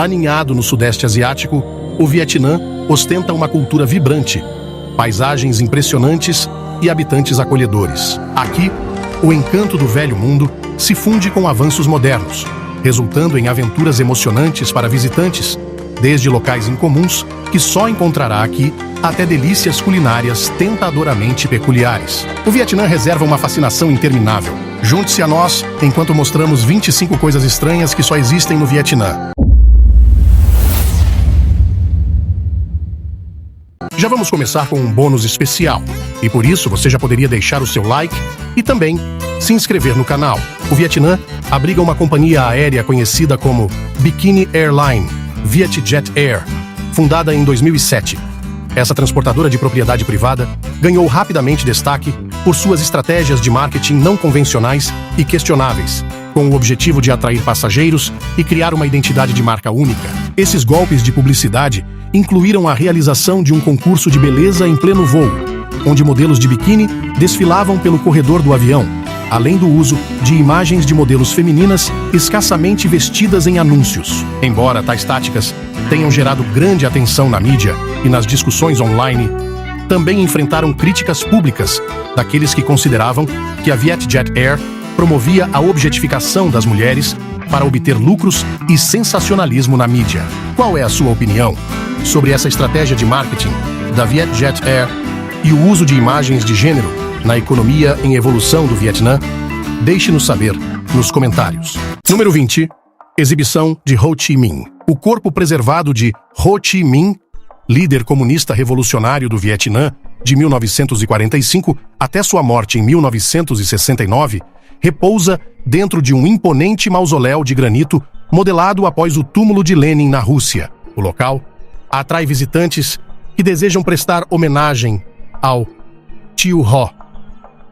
Aninhado no Sudeste Asiático, o Vietnã ostenta uma cultura vibrante, paisagens impressionantes e habitantes acolhedores. Aqui, o encanto do velho mundo se funde com avanços modernos, resultando em aventuras emocionantes para visitantes, desde locais incomuns que só encontrará aqui até delícias culinárias tentadoramente peculiares. O Vietnã reserva uma fascinação interminável. Junte-se a nós enquanto mostramos 25 coisas estranhas que só existem no Vietnã. Já vamos começar com um bônus especial, e por isso você já poderia deixar o seu like e também se inscrever no canal. O Vietnã abriga uma companhia aérea conhecida como Bikini Airline, Vietjet Air, fundada em 2007. Essa transportadora de propriedade privada ganhou rapidamente destaque por suas estratégias de marketing não convencionais e questionáveis, com o objetivo de atrair passageiros e criar uma identidade de marca única. Esses golpes de publicidade incluíram a realização de um concurso de beleza em pleno voo, onde modelos de biquíni desfilavam pelo corredor do avião, além do uso de imagens de modelos femininas escassamente vestidas em anúncios. Embora tais táticas tenham gerado grande atenção na mídia e nas discussões online, também enfrentaram críticas públicas daqueles que consideravam que a Vietjet Air promovia a objetificação das mulheres para obter lucros e sensacionalismo na mídia. Qual é a sua opinião sobre essa estratégia de marketing da Vietjet Air e o uso de imagens de gênero na economia em evolução do Vietnã? Deixe-nos saber nos comentários. Número 20. Exibição de Ho Chi Minh. O corpo preservado de Ho Chi Minh, líder comunista revolucionário do Vietnã de 1945 até sua morte em 1969, repousa dentro de um imponente mausoléu de granito modelado após o túmulo de Lenin na Rússia. O local atrai visitantes que desejam prestar homenagem ao Tio Ho,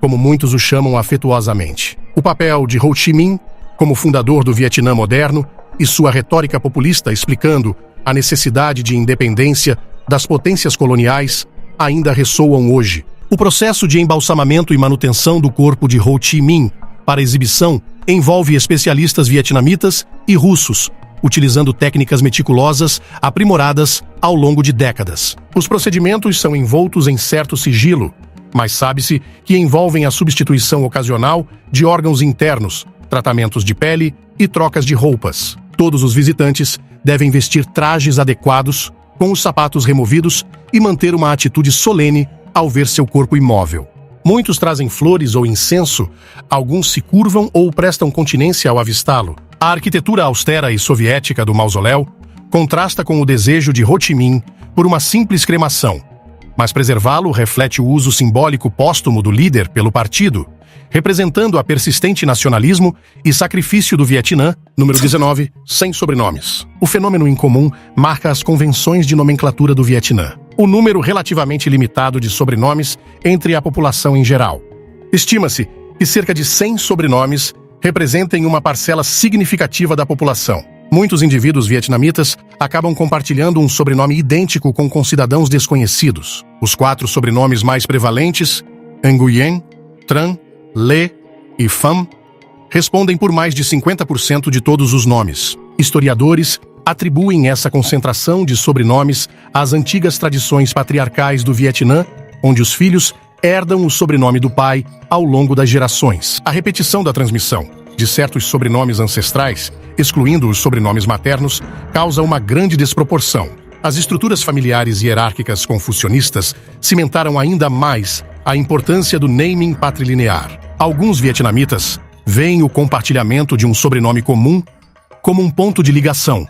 como muitos o chamam afetuosamente. O papel de Ho Chi Minh como fundador do Vietnã moderno e sua retórica populista explicando a necessidade de independência das potências coloniais ainda ressoam hoje. O processo de embalsamamento e manutenção do corpo de Ho Chi Minh para exibição envolve especialistas vietnamitas e russos, utilizando técnicas meticulosas aprimoradas ao longo de décadas. Os procedimentos são envoltos em certo sigilo, mas sabe-se que envolvem a substituição ocasional de órgãos internos, tratamentos de pele e trocas de roupas. Todos os visitantes devem vestir trajes adequados, com os sapatos removidos e manter uma atitude solene ao ver seu corpo imóvel. Muitos trazem flores ou incenso, alguns se curvam ou prestam continência ao avistá-lo. A arquitetura austera e soviética do mausoléu contrasta com o desejo de Ho Chi Minh por uma simples cremação, mas preservá-lo reflete o uso simbólico póstumo do líder pelo partido, representando a persistente nacionalismo e sacrifício do Vietnã. Número 19. Sem sobrenomes. O fenômeno incomum marca as convenções de nomenclatura do Vietnã. O número relativamente limitado de sobrenomes entre a população em geral. Estima-se que cerca de 100 sobrenomes representem uma parcela significativa da população. Muitos indivíduos vietnamitas acabam compartilhando um sobrenome idêntico com concidadãos desconhecidos. Os 4 sobrenomes mais prevalentes, Nguyen, Tran, Le e Pham, respondem por mais de 50% de todos os nomes. Historiadores atribuem essa concentração de sobrenomes às antigas tradições patriarcais do Vietnã, onde os filhos herdam o sobrenome do pai ao longo das gerações. A repetição da transmissão de certos sobrenomes ancestrais, excluindo os sobrenomes maternos, causa uma grande desproporção. As estruturas familiares e hierárquicas confucionistas cimentaram ainda mais a importância do naming patrilinear. Alguns vietnamitas veem o compartilhamento de um sobrenome comum como um ponto de ligação,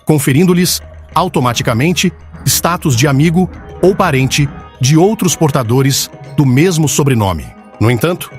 conferindo-lhes automaticamente status de amigo ou parente de outros portadores do mesmo sobrenome. No entanto,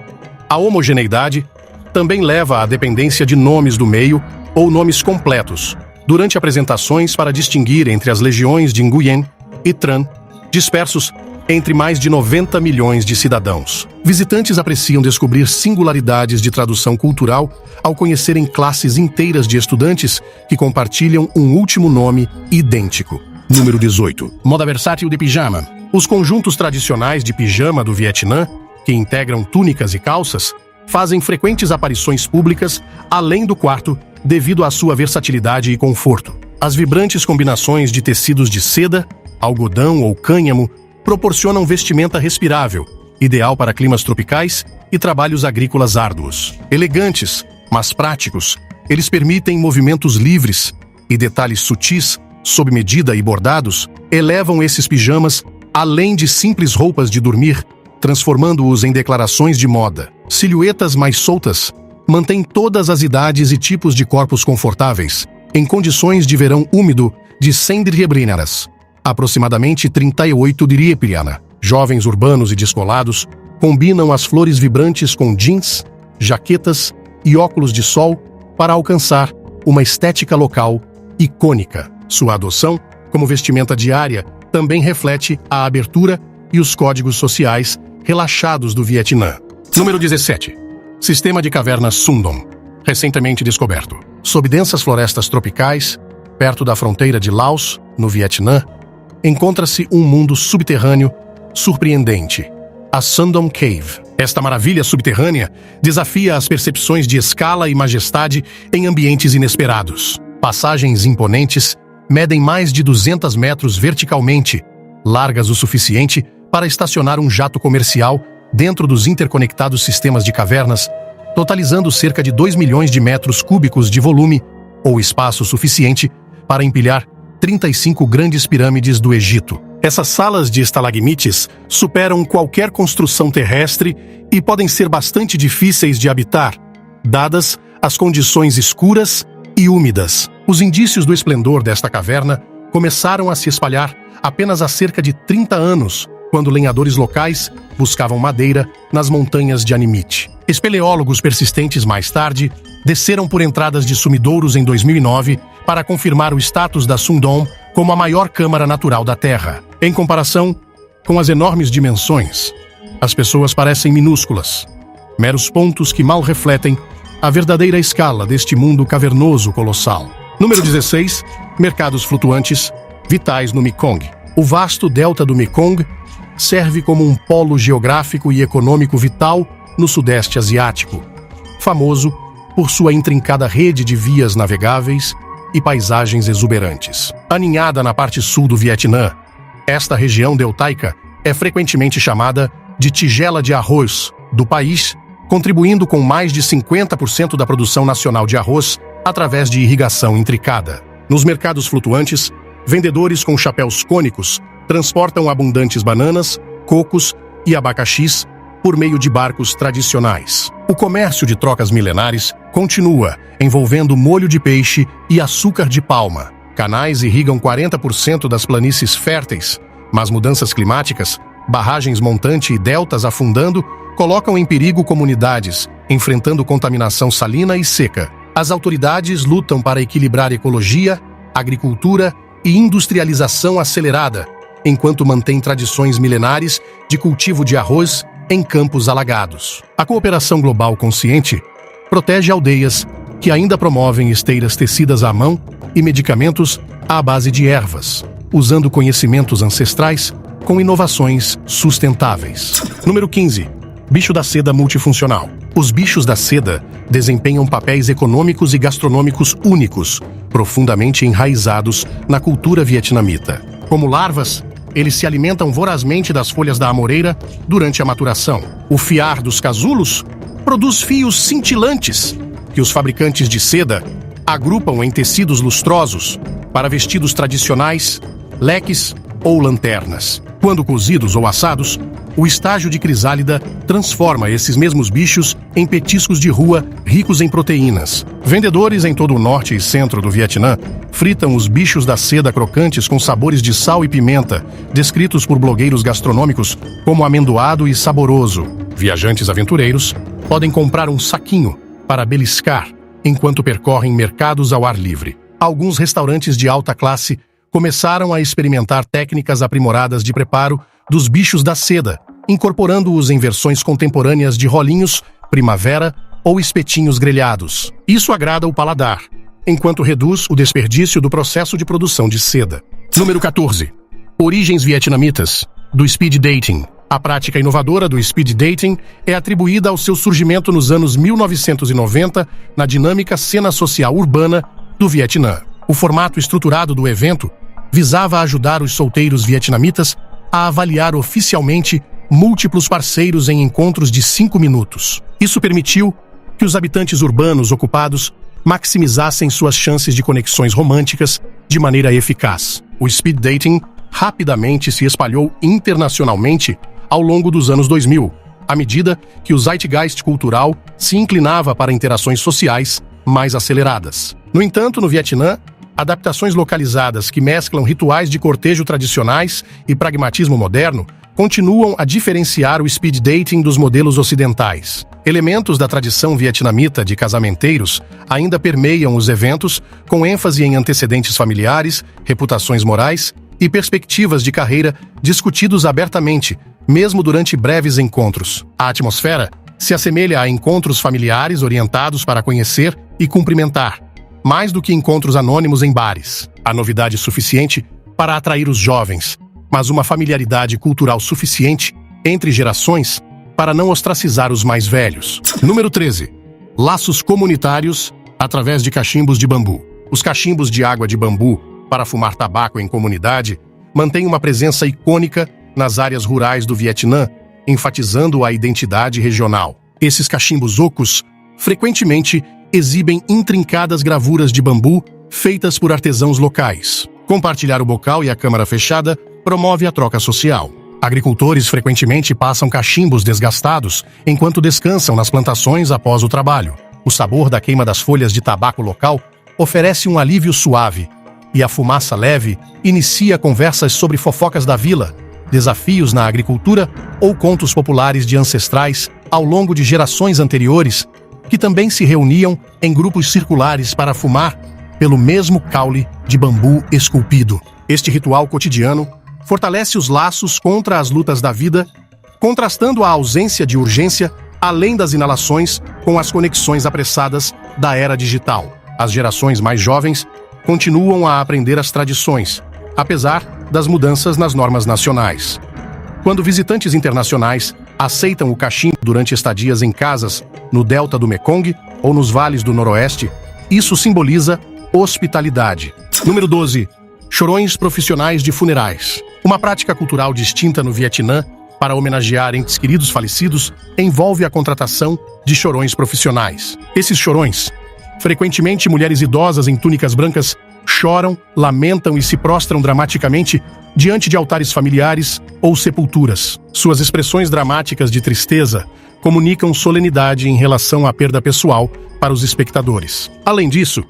a homogeneidade também leva à dependência de nomes do meio ou nomes completos durante apresentações para distinguir entre as legiões de Nguyen e Tran, dispersos entre mais de 90 milhões de cidadãos. Visitantes apreciam descobrir singularidades de tradução cultural ao conhecerem classes inteiras de estudantes que compartilham um último nome idêntico. Número 18. Moda versátil de pijama. Os conjuntos tradicionais de pijama do Vietnã, que integram túnicas e calças, fazem frequentes aparições públicas além do quarto devido à sua versatilidade e conforto. As vibrantes combinações de tecidos de seda, algodão ou cânhamo proporcionam vestimenta respirável, ideal para climas tropicais e trabalhos agrícolas árduos. Elegantes, mas práticos, eles permitem movimentos livres e detalhes sutis, sob medida e bordados, elevam esses pijamas além de simples roupas de dormir, transformando-os em declarações de moda. Silhuetas mais soltas mantêm todas as idades e tipos de corpos confortáveis, em condições de verão úmido de 100 dríebrianas, aproximadamente 38 dríebriana. Jovens urbanos e descolados combinam as flores vibrantes com jeans, jaquetas e óculos de sol para alcançar uma estética local icônica. Sua adoção como vestimenta diária também reflete a abertura e os códigos sociais relaxados do Vietnã. Número 17. Sistema de cavernas Sundong, recentemente descoberto. Sob densas florestas tropicais, perto da fronteira de Laos, no Vietnã, encontra-se um mundo subterrâneo surpreendente, a Sundong Cave. Esta maravilha subterrânea desafia as percepções de escala e majestade em ambientes inesperados. Passagens imponentes medem mais de 200 metros verticalmente, largas o suficiente para estacionar um jato comercial dentro dos interconectados sistemas de cavernas, totalizando cerca de 2 milhões de metros cúbicos de volume, ou espaço suficiente para empilhar 35 grandes pirâmides do Egito. Essas salas de estalagmites superam qualquer construção terrestre e podem ser bastante difíceis de habitar, dadas as condições escuras e úmidas. Os indícios do esplendor desta caverna começaram a se espalhar apenas há cerca de 30 anos, quando lenhadores locais buscavam madeira nas montanhas de Animite. Espeleólogos persistentes mais tarde desceram por entradas de sumidouros em 2009 para confirmar o status da Sundong como a maior câmara natural da Terra. Em comparação com as enormes dimensões, as pessoas parecem minúsculas, meros pontos que mal refletem a verdadeira escala deste mundo cavernoso colossal. Número 16. Mercados flutuantes, vitais no Mekong. O vasto delta do Mekong serve como um polo geográfico e econômico vital no Sudeste Asiático, famoso por sua intrincada rede de vias navegáveis e paisagens exuberantes. Aninhada na parte sul do Vietnã, esta região deltaica é frequentemente chamada de tigela de arroz do país, contribuindo com mais de 50% da produção nacional de arroz através de irrigação intricada. Nos mercados flutuantes, vendedores com chapéus cônicos transportam abundantes bananas, cocos e abacaxis por meio de barcos tradicionais. O comércio de trocas milenares continua, envolvendo molho de peixe e açúcar de palma. Canais irrigam 40% das planícies férteis, mas mudanças climáticas, barragens montante e deltas afundando colocam em perigo comunidades, enfrentando contaminação salina e seca. As autoridades lutam para equilibrar ecologia, agricultura e industrialização acelerada, enquanto mantém tradições milenares de cultivo de arroz em campos alagados. A cooperação global consciente protege aldeias que ainda promovem esteiras tecidas à mão e medicamentos à base de ervas, usando conhecimentos ancestrais com inovações sustentáveis. Número 15. Bicho da seda multifuncional. Os bichos da seda desempenham papéis econômicos e gastronômicos únicos, profundamente enraizados na cultura vietnamita. Como larvas, eles se alimentam vorazmente das folhas da amoreira durante a maturação. O fiar dos casulos produz fios cintilantes, que os fabricantes de seda agrupam em tecidos lustrosos para vestidos tradicionais, leques ou lanternas. Quando cozidos ou assados, o estágio de crisálida transforma esses mesmos bichos em petiscos de rua ricos em proteínas. Vendedores em todo o norte e centro do Vietnã fritam os bichos da seda crocantes com sabores de sal e pimenta, descritos por blogueiros gastronômicos como amendoado e saboroso. Viajantes aventureiros podem comprar um saquinho para beliscar enquanto percorrem mercados ao ar livre. Alguns restaurantes de alta classe começaram a experimentar técnicas aprimoradas de preparo dos bichos da seda, incorporando-os em versões contemporâneas de rolinhos, primavera ou espetinhos grelhados. Isso agrada o paladar, enquanto reduz o desperdício do processo de produção de seda. Número 14. Origens vietnamitas do speed dating. A prática inovadora do speed dating é atribuída ao seu surgimento nos anos 1990 na dinâmica cena social urbana do Vietnã. O formato estruturado do evento visava ajudar os solteiros vietnamitas a avaliar oficialmente múltiplos parceiros em encontros de 5 minutos. Isso permitiu que os habitantes urbanos ocupados maximizassem suas chances de conexões românticas de maneira eficaz. O speed dating rapidamente se espalhou internacionalmente ao longo dos anos 2000, à medida que o zeitgeist cultural se inclinava para interações sociais mais aceleradas. No entanto, no Vietnã, adaptações localizadas que mesclam rituais de cortejo tradicionais e pragmatismo moderno continuam a diferenciar o speed dating dos modelos ocidentais. Elementos da tradição vietnamita de casamenteiros ainda permeiam os eventos, com ênfase em antecedentes familiares, reputações morais e perspectivas de carreira discutidos abertamente, mesmo durante breves encontros. A atmosfera se assemelha a encontros familiares orientados para conhecer e cumprimentar, mais do que encontros anônimos em bares. Há novidade suficiente para atrair os jovens, mas uma familiaridade cultural suficiente entre gerações para não ostracizar os mais velhos. Número 13. Laços comunitários através de cachimbos de bambu. Os cachimbos de água de bambu para fumar tabaco em comunidade mantêm uma presença icônica nas áreas rurais do Vietnã, enfatizando a identidade regional. Esses cachimbos ocos frequentemente exibem intrincadas gravuras de bambu feitas por artesãos locais. Compartilhar o bocal e a câmara fechada promove a troca social. Agricultores frequentemente passam cachimbos desgastados enquanto descansam nas plantações após o trabalho. O sabor da queima das folhas de tabaco local oferece um alívio suave, e a fumaça leve inicia conversas sobre fofocas da vila, desafios na agricultura ou contos populares de ancestrais ao longo de gerações anteriores, que também se reuniam em grupos circulares para fumar pelo mesmo caule de bambu esculpido. Este ritual cotidiano fortalece os laços contra as lutas da vida, contrastando a ausência de urgência, além das inalações, com as conexões apressadas da era digital. As gerações mais jovens continuam a aprender as tradições, apesar das mudanças nas normas nacionais. Quando visitantes internacionais aceitam o cachimbo durante estadias em casas no delta do Mekong ou nos vales do Noroeste, isso simboliza hospitalidade. Número 12. Chorões profissionais de funerais. Uma prática cultural distinta no Vietnã para homenagear entes queridos falecidos envolve a contratação de chorões profissionais. Esses chorões, frequentemente mulheres idosas em túnicas brancas, choram, lamentam e se prostram dramaticamente diante de altares familiares ou sepulturas. Suas expressões dramáticas de tristeza comunicam solenidade em relação à perda pessoal para os espectadores. Além disso,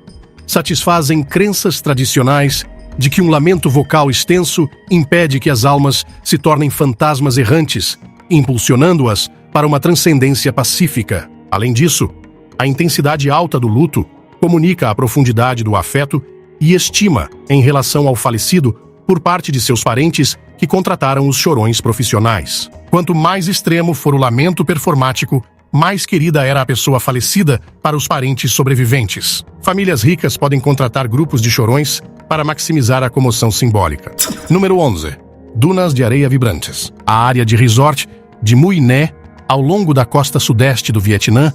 satisfazem crenças tradicionais de que um lamento vocal extenso impede que as almas se tornem fantasmas errantes, impulsionando-as para uma transcendência pacífica. Além disso, a intensidade alta do luto comunica a profundidade do afeto e estima em relação ao falecido por parte de seus parentes que contrataram os chorões profissionais. Quanto mais extremo for o lamento performático, mais querida era a pessoa falecida para os parentes sobreviventes. Famílias ricas podem contratar grupos de chorões para maximizar a comoção simbólica. Número 11. Dunas de areia vibrantes. A área de resort de Mui Né, ao longo da costa sudeste do Vietnã,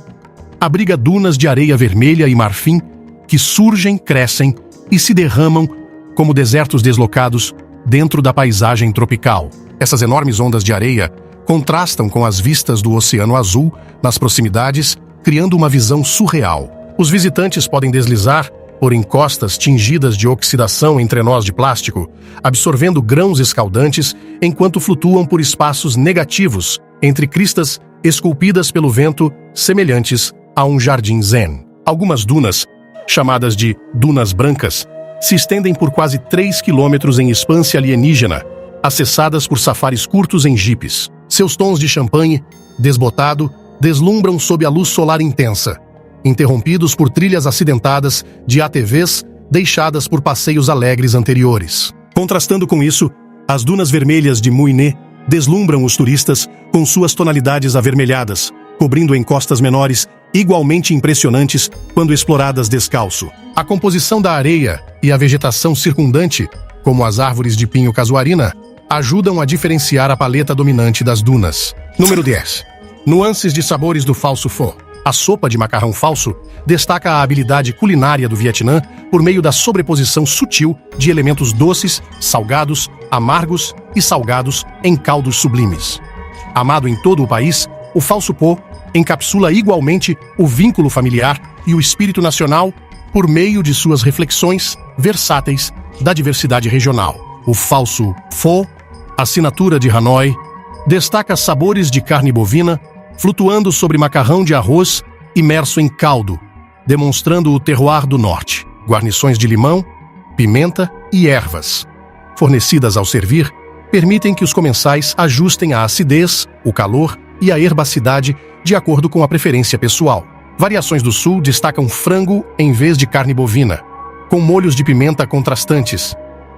abriga dunas de areia vermelha e marfim que surgem, crescem e se derramam como desertos deslocados dentro da paisagem tropical. Essas enormes ondas de areia contrastam com as vistas do Oceano Azul nas proximidades, criando uma visão surreal. Os visitantes podem deslizar por encostas tingidas de oxidação em trenós de plástico, absorvendo grãos escaldantes enquanto flutuam por espaços negativos entre cristas esculpidas pelo vento, semelhantes a um jardim zen. Algumas dunas, chamadas de dunas brancas, se estendem por quase 3 quilômetros em expanse alienígena, acessadas por safaris curtos em jipes. Seus tons de champanhe, desbotado, deslumbram sob a luz solar intensa, interrompidos por trilhas acidentadas de ATVs deixadas por passeios alegres anteriores. Contrastando com isso, as dunas vermelhas de Mui Né deslumbram os turistas com suas tonalidades avermelhadas, cobrindo encostas menores igualmente impressionantes quando exploradas descalço. A composição da areia e a vegetação circundante, como as árvores de pinho casuarina, ajudam a diferenciar a paleta dominante das dunas. Número 10. Nuances de sabores do falso pho. A sopa de macarrão falso destaca a habilidade culinária do Vietnã por meio da sobreposição sutil de elementos doces, salgados, amargos e salgados em caldos sublimes. Amado em todo o país, o falso po encapsula igualmente o vínculo familiar e o espírito nacional por meio de suas reflexões versáteis da diversidade regional. O falso pho, assinatura de Hanoi, destaca sabores de carne bovina flutuando sobre macarrão de arroz imerso em caldo, demonstrando o terroir do norte. Guarnições de limão, pimenta e ervas, fornecidas ao servir, permitem que os comensais ajustem a acidez, o calor e a herbacidade de acordo com a preferência pessoal. Variações do sul destacam frango em vez de carne bovina, com molhos de pimenta contrastantes,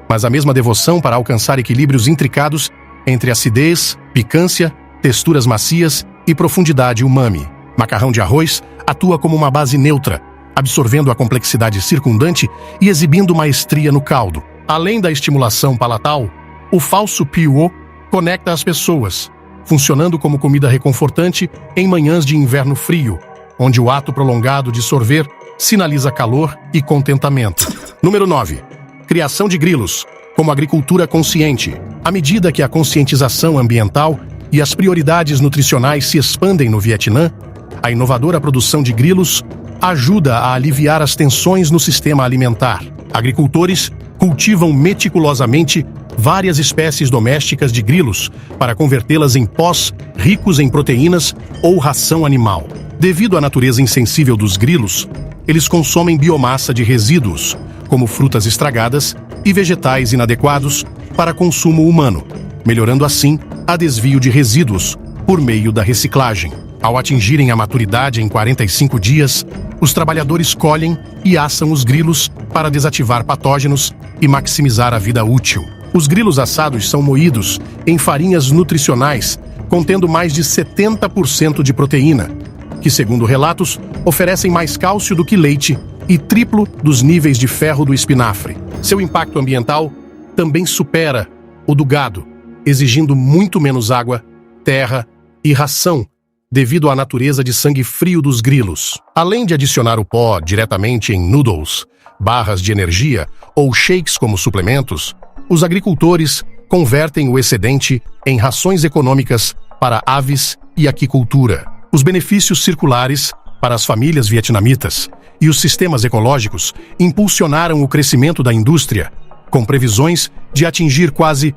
mas a mesma devoção para alcançar equilíbrios intricados entre acidez, picância, texturas macias e profundidade umami. Macarrão de arroz atua como uma base neutra, absorvendo a complexidade circundante e exibindo maestria no caldo. Além da estimulação palatal, o falso pho conecta as pessoas, funcionando como comida reconfortante em manhãs de inverno frio, onde o ato prolongado de sorver sinaliza calor e contentamento. Número 9. Criação de grilos, como agricultura consciente. À medida que a conscientização ambiental e as prioridades nutricionais se expandem no Vietnã, a inovadora produção de grilos ajuda a aliviar as tensões no sistema alimentar. Agricultores cultivam meticulosamente várias espécies domésticas de grilos para convertê-las em pós ricos em proteínas ou ração animal. Devido à natureza insensível dos grilos, eles consomem biomassa de resíduos, como frutas estragadas e vegetais inadequados para consumo humano, melhorando assim a desvio de resíduos por meio da reciclagem. Ao atingirem a maturidade em 45 dias, os trabalhadores colhem e assam os grilos para desativar patógenos e maximizar a vida útil. Os grilos assados são moídos em farinhas nutricionais contendo mais de 70% de proteína, que, segundo relatos, oferecem mais cálcio do que leite e triplo dos níveis de ferro do espinafre. Seu impacto ambiental também supera o do gado, exigindo muito menos água, terra e ração, devido à natureza de sangue frio dos grilos. Além de adicionar o pó diretamente em noodles, barras de energia ou shakes como suplementos, os agricultores convertem o excedente em rações econômicas para aves e aquicultura. Os benefícios circulares para as famílias vietnamitas e os sistemas ecológicos impulsionaram o crescimento da indústria, com previsões de atingir quase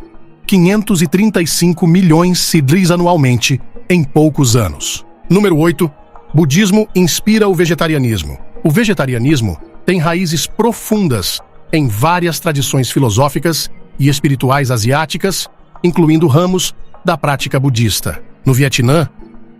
535 milhões cidris anualmente em poucos anos. Número 8. Budismo inspira o vegetarianismo. O vegetarianismo tem raízes profundas em várias tradições filosóficas e espirituais asiáticas, incluindo ramos da prática budista. No Vietnã,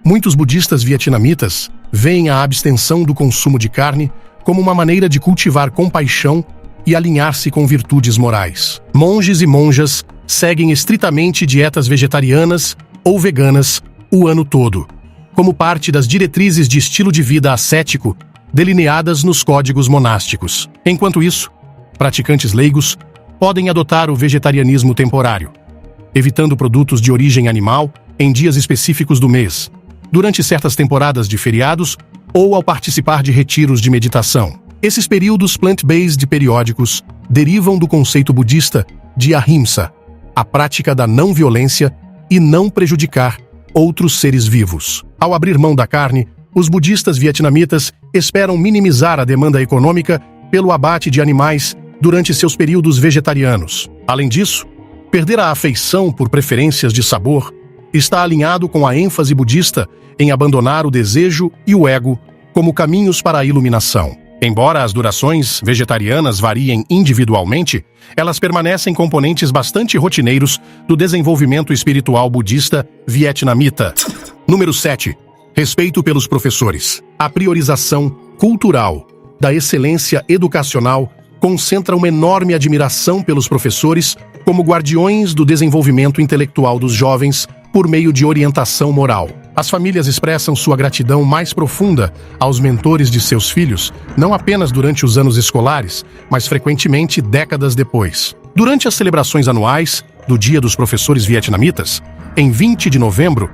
muitos budistas vietnamitas veem a abstenção do consumo de carne como uma maneira de cultivar compaixão e alinhar-se com virtudes morais. Monges e monjas seguem estritamente dietas vegetarianas ou veganas o ano todo, como parte das diretrizes de estilo de vida ascético delineadas nos códigos monásticos. Enquanto isso, praticantes leigos podem adotar o vegetarianismo temporário, evitando produtos de origem animal em dias específicos do mês, durante certas temporadas de feriados ou ao participar de retiros de meditação. Esses períodos plant-based periódicos derivam do conceito budista de ahimsa, a prática da não-violência e não prejudicar outros seres vivos. Ao abrir mão da carne, os budistas vietnamitas esperam minimizar a demanda econômica pelo abate de animais durante seus períodos vegetarianos. Além disso, perder a afeição por preferências de sabor está alinhado com a ênfase budista em abandonar o desejo e o ego como caminhos para a iluminação. Embora as durações vegetarianas variem individualmente, elas permanecem componentes bastante rotineiros do desenvolvimento espiritual budista vietnamita. Número 7. Respeito pelos professores. A priorização cultural da excelência educacional concentra uma enorme admiração pelos professores como guardiões do desenvolvimento intelectual dos jovens por meio de orientação moral. As famílias expressam sua gratidão mais profunda aos mentores de seus filhos, não apenas durante os anos escolares, mas frequentemente décadas depois. Durante as celebrações anuais do Dia dos Professores Vietnamitas, em 20 de novembro,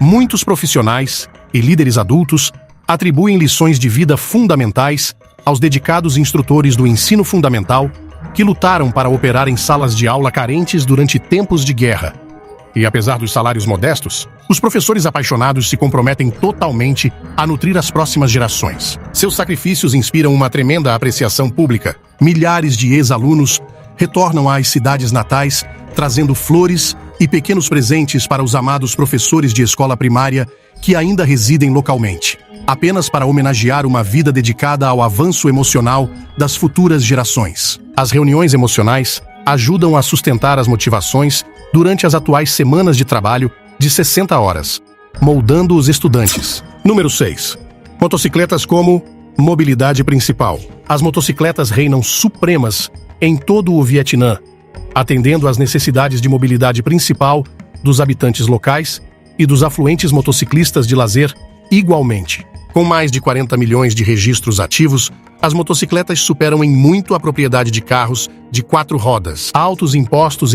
muitos profissionais e líderes adultos atribuem lições de vida fundamentais aos dedicados instrutores do ensino fundamental que lutaram para operar em salas de aula carentes durante tempos de guerra. E apesar dos salários modestos, os professores apaixonados se comprometem totalmente a nutrir as próximas gerações. Seus sacrifícios inspiram uma tremenda apreciação pública. Milhares de ex-alunos retornam às cidades natais, trazendo flores e pequenos presentes para os amados professores de escola primária que ainda residem localmente, apenas para homenagear uma vida dedicada ao avanço emocional das futuras gerações. As reuniões emocionais ajudam a sustentar as motivações durante as atuais semanas de trabalho de 60 horas, moldando os estudantes. Número 6. Motocicletas como mobilidade principal. As motocicletas reinam supremas em todo o Vietnã, atendendo às necessidades de mobilidade principal dos habitantes locais e dos afluentes motociclistas de lazer igualmente. Com mais de 40 milhões de registros ativos, as motocicletas superam em muito a propriedade de carros de 4 rodas. Altos impostos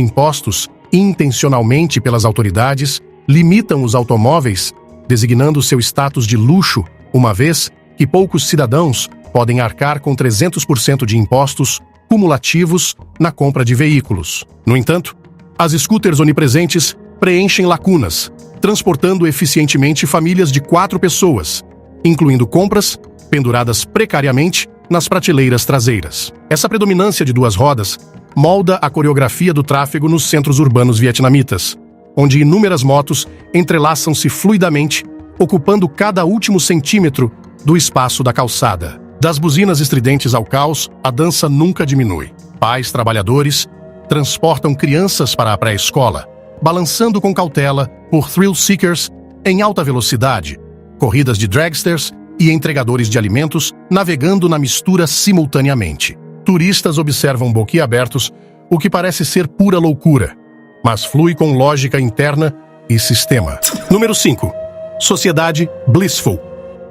intencionalmente pelas autoridades, limitam os automóveis, designando seu status de luxo, uma vez que poucos cidadãos podem arcar com 300% de impostos cumulativos na compra de veículos. No entanto, as scooters onipresentes preenchem lacunas, transportando eficientemente famílias de 4 pessoas, incluindo compras penduradas precariamente nas prateleiras traseiras. Essa predominância de 2 rodas molda a coreografia do tráfego nos centros urbanos vietnamitas, onde inúmeras motos entrelaçam-se fluidamente, ocupando cada último centímetro do espaço da calçada. Das buzinas estridentes ao caos, a dança nunca diminui. Pais trabalhadores transportam crianças para a pré-escola, balançando com cautela por thrill seekers em alta velocidade, corridas de dragsters e entregadores de alimentos navegando na mistura simultaneamente. Turistas observam boquiabertos o que parece ser pura loucura, mas flui com lógica interna e sistema. Número 5. Sociedade blissful.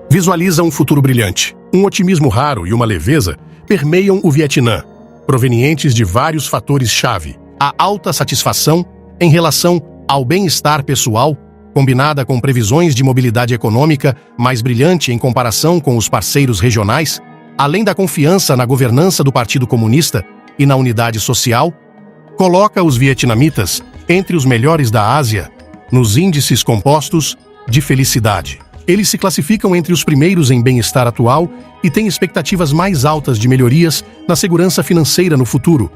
Visualiza um futuro brilhante. Um otimismo raro e uma leveza permeiam o Vietnã, provenientes de vários fatores-chave. A alta satisfação em relação ao bem-estar pessoal, combinada com previsões de mobilidade econômica mais brilhante em comparação com os parceiros regionais, além da confiança na governança do Partido Comunista e na unidade social, coloca os vietnamitas entre os melhores da Ásia nos índices compostos de felicidade. Eles se classificam entre os primeiros em bem-estar atual e têm expectativas mais altas de melhorias na segurança financeira no futuro,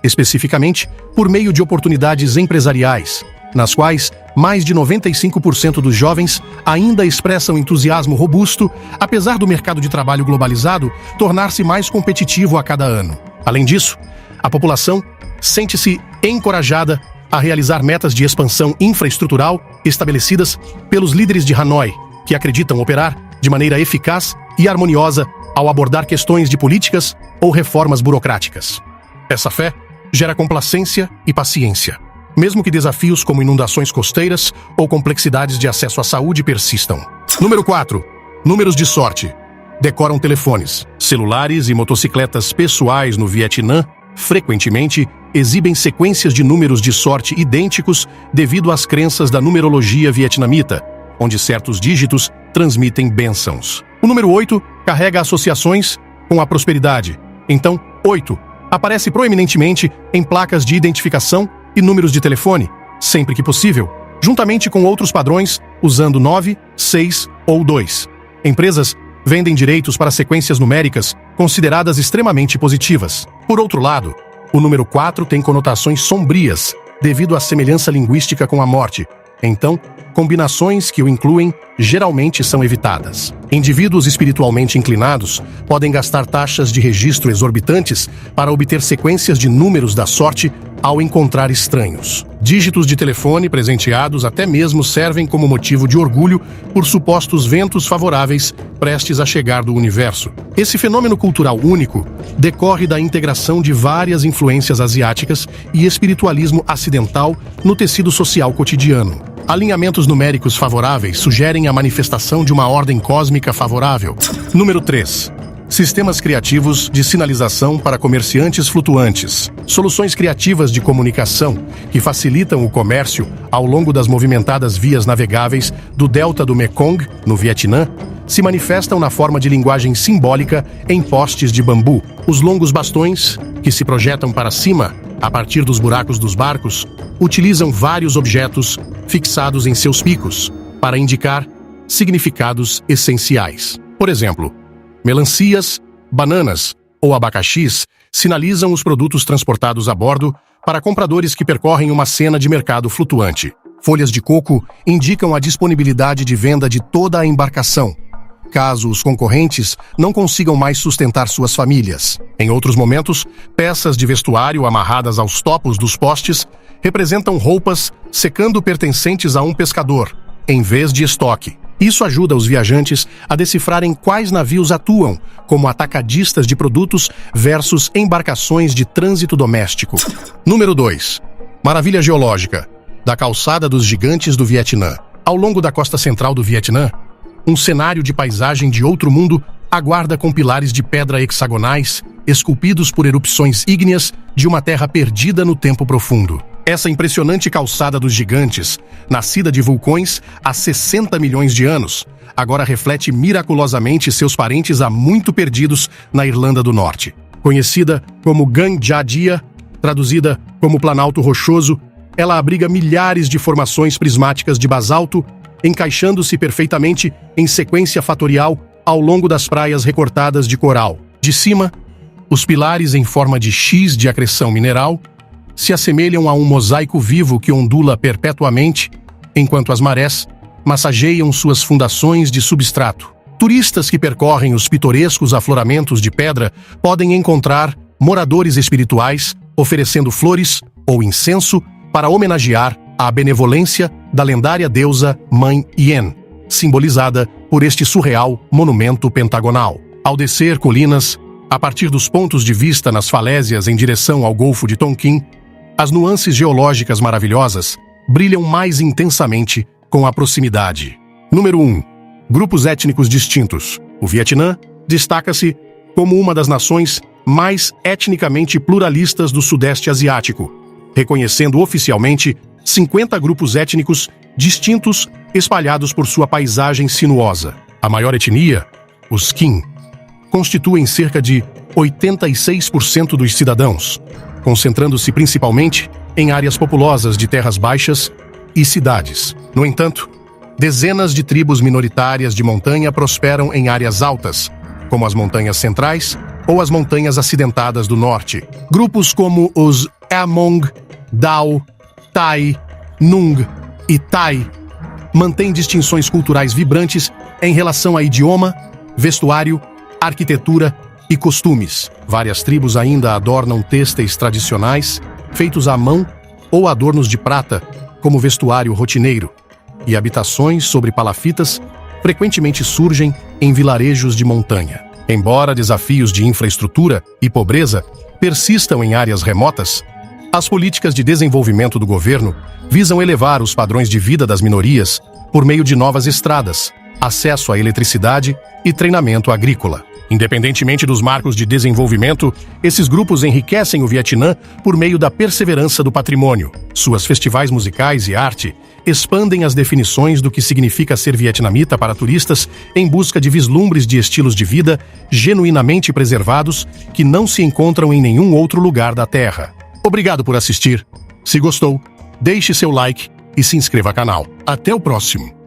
especificamente por meio de oportunidades empresariais, nas quais mais de 95% dos jovens ainda expressam entusiasmo robusto, apesar do mercado de trabalho globalizado tornar-se mais competitivo a cada ano. Além disso, a população sente-se encorajada a realizar metas de expansão infraestrutural estabelecidas pelos líderes de Hanoi, que acreditam operar de maneira eficaz e harmoniosa ao abordar questões de políticas ou reformas burocráticas. Essa fé gera complacência e paciência, mesmo que desafios como inundações costeiras ou complexidades de acesso à saúde persistam. Número 4. Números de sorte. Decoram telefones. Celulares e motocicletas pessoais no Vietnã frequentemente exibem sequências de números de sorte idênticos devido às crenças da numerologia vietnamita, onde certos dígitos transmitem bênçãos. O número 8 carrega associações com a prosperidade. Então, 8 aparece proeminentemente em placas de identificação e números de telefone, sempre que possível, juntamente com outros padrões usando 9, 6 ou 2. Empresas vendem direitos para sequências numéricas consideradas extremamente positivas. Por outro lado, o número 4 tem conotações sombrias devido à semelhança linguística com a morte. Então, combinações que o incluem geralmente são evitadas. Indivíduos espiritualmente inclinados podem gastar taxas de registro exorbitantes para obter sequências de números da sorte ao encontrar estranhos. Dígitos de telefone presenteados até mesmo servem como motivo de orgulho por supostos ventos favoráveis prestes a chegar do universo. Esse fenômeno cultural único decorre da integração de várias influências asiáticas e espiritualismo acidental no tecido social cotidiano. Alinhamentos numéricos favoráveis sugerem a manifestação de uma ordem cósmica favorável. Número 3. Sistemas criativos de sinalização para comerciantes flutuantes. Soluções criativas de comunicação que facilitam o comércio ao longo das movimentadas vias navegáveis do delta do Mekong, no Vietnã, se manifestam na forma de linguagem simbólica em postes de bambu. Os longos bastões, que se projetam para cima a partir dos buracos dos barcos, utilizam vários objetos fixados em seus picos para indicar significados essenciais. Por exemplo, melancias, bananas ou abacaxis sinalizam os produtos transportados a bordo para compradores que percorrem uma cena de mercado flutuante. Folhas de coco indicam a disponibilidade de venda de toda a embarcação, caso os concorrentes não consigam mais sustentar suas famílias. Em outros momentos, peças de vestuário amarradas aos topos dos postes representam roupas secando pertencentes a um pescador, em vez de estoque. Isso ajuda os viajantes a decifrarem quais navios atuam como atacadistas de produtos versus embarcações de trânsito doméstico. Número 2. Maravilha geológica da Calçada dos Gigantes do Vietnã. Ao longo da costa central do Vietnã, um cenário de paisagem de outro mundo aguarda com pilares de pedra hexagonais, esculpidos por erupções ígneas de uma terra perdida no tempo profundo. Essa impressionante calçada dos gigantes, nascida de vulcões há 60 milhões de anos, agora reflete miraculosamente seus parentes há muito perdidos na Irlanda do Norte. Conhecida como Gan Gia Dia, traduzida como Planalto Rochoso, ela abriga milhares de formações prismáticas de basalto, encaixando-se perfeitamente em sequência fatorial ao longo das praias recortadas de coral. De cima, os pilares em forma de X de acreção mineral se assemelham a um mosaico vivo que ondula perpetuamente, enquanto as marés massageiam suas fundações de substrato. Turistas que percorrem os pitorescos afloramentos de pedra podem encontrar moradores espirituais oferecendo flores ou incenso para homenagear a benevolência da lendária deusa Mãe Yen, simbolizada por este surreal monumento pentagonal. Ao descer colinas, a partir dos pontos de vista nas falésias em direção ao Golfo de Tonkin, as nuances geológicas maravilhosas brilham mais intensamente com a proximidade. Número 1. Grupos étnicos distintos. O Vietnã destaca-se como uma das nações mais etnicamente pluralistas do Sudeste Asiático, reconhecendo oficialmente 50 grupos étnicos distintos espalhados por sua paisagem sinuosa. A maior etnia, os Kinh, constituem cerca de 86% dos cidadãos, concentrando-se principalmente em áreas populosas de terras baixas e cidades. No entanto, dezenas de tribos minoritárias de montanha prosperam em áreas altas, como as montanhas centrais ou as montanhas acidentadas do norte. Grupos como os Hmong, Dao, Thai, Nung e Thai mantêm distinções culturais vibrantes em relação a idioma, vestuário, arquitetura e costumes. Várias tribos ainda adornam têxteis tradicionais, feitos à mão ou adornos de prata, como vestuário rotineiro, e habitações sobre palafitas frequentemente surgem em vilarejos de montanha. Embora desafios de infraestrutura e pobreza persistam em áreas remotas, as políticas de desenvolvimento do governo visam elevar os padrões de vida das minorias por meio de novas estradas, acesso à eletricidade e treinamento agrícola. Independentemente dos marcos de desenvolvimento, esses grupos enriquecem o Vietnã por meio da perseverança do patrimônio. Suas festivais musicais e arte expandem as definições do que significa ser vietnamita para turistas em busca de vislumbres de estilos de vida genuinamente preservados que não se encontram em nenhum outro lugar da Terra. Obrigado por assistir. Se gostou, deixe seu like e se inscreva ao canal. Até o próximo!